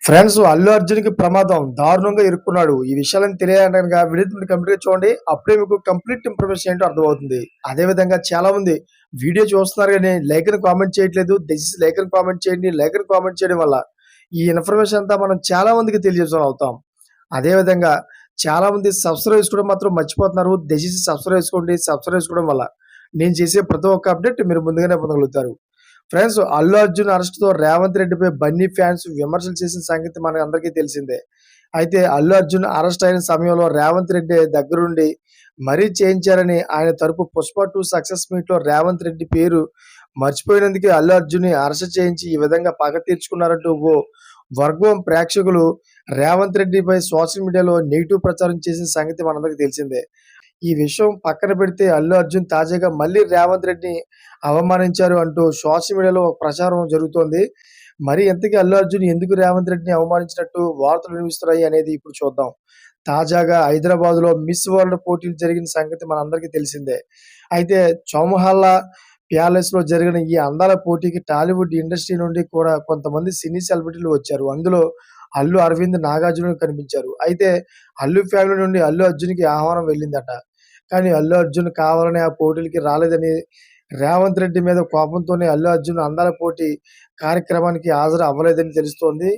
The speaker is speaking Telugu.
ఫ్రెండ్స్ అల్లు అర్జున్‌కి ప్రమాదం. దారుణంగా ఇరుక్కున్నాడు. ఈ విషయాలను తెలియాలనగా వీడియోని కంప్లీట్‌గా చూడండి. అప్పుడే మీకు కంప్లీట్ ఇన్ఫర్మేషన్ ఏంటో అర్థమవుతుంది. అదే విధంగా చాలామంది వీడియో చూస్తున్నారు గానీ లైక్ అని కామెంట్ చేయట్లేదు. దయచేసి లైక్ అని కామెంట్ చేయండి. లైక్ అని కామెంట్ చేయడం వల్ల ఈ ఇన్ఫర్మేషన్ అంతా మనం చాలా మందికి తెలియజేసేవాళ్ళం అవుతాం. అదే విధంగా చాలామంది సబ్స్క్రైబ్ చేసుకోవడం మాత్రం మర్చిపోతున్నారు. దయచేసి సబ్స్క్రైబ్ చేసుకోండి. సబ్స్క్రైబ్ చేసుకోవడం వల్ల నేను చేసే ప్రతి ఒక్క అప్డేట్ మీరు ముందుగానే పొందగలుగుతారు. ఫ్రెండ్స్ అల్లు అర్జున్ అరెస్ట్‌తో రేవంత్ రెడ్డిపై బన్నీ ఫ్యాన్స్ విమర్శలు చేసిన సంగతి మనందరికీ తెలిసిందే. అయితే అల్లు అర్జున్ అరెస్ట్ అయిన సమయంలో రేవంత్ రెడ్డి దగ్గరుండి మరీ చేయించారని ఆయన తరపు 'పుష్ప 2' సక్సెస్ మీట్‌లో రేవంత్ రెడ్డి పేరు మర్చిపోయినందుకే అల్లు అర్జున్‌ని అరెస్ట్ చేయించి ఈ విధంగా పగ తీర్చుకున్నారంటూ ఓ వర్గం ప్రేక్షకులు రేవంత్ రెడ్డిపై సోషల్ మీడియాలో నెగెటివ్ ప్రచారం చేసిన సంగతి మనందరికీ తెలిసిందే. ఈ విషయం పక్కన పెడితే అల్లు అర్జున్ తాజాగా మళ్ళీ రేవంత్ రెడ్డిని అవమానించారు అంటూ సోషల్ మీడియాలో ఒక ప్రచారం జరుగుతోంది. మరి ఇంతకీ అల్లు అర్జున్ ఎందుకు రేవంత్ రెడ్డిని అవమానించినట్టు వార్తలు వినిపిస్తున్నాయి అనేది ఇప్పుడు చూద్దాం. తాజాగా హైదరాబాద్‌లో మిస్ వరల్డ్ పోటీలు జరిగిన సంగతి మనందరికీ తెలిసిందే. అయితే చౌమహల్లా ప్యాలెస్‌లో జరిగిన ఈ అందాల పోటీకి టాలీవుడ్ ఇండస్ట్రీ నుండి కూడా కొంతమంది సినీ సెలబ్రిటీలు వచ్చారు. అందులో అల్లు అరవింద్, నాగార్జున కనిపించారు. అయితే అల్లు ఫ్యామిలీ నుండి అల్లు అర్జున్‌కి ఆహ్వానం వెళ్ళిందట. కానీ అల్లు అర్జున్ కావాలనే ఆ పోటీలకి రాలేదని రేవంత్ రెడ్డి మీద కోపంతోనే అల్లు అర్జున్ అందాల పోటీ కార్యక్రమానికి హాజరు అవ్వలేదని తెలుస్తోంది.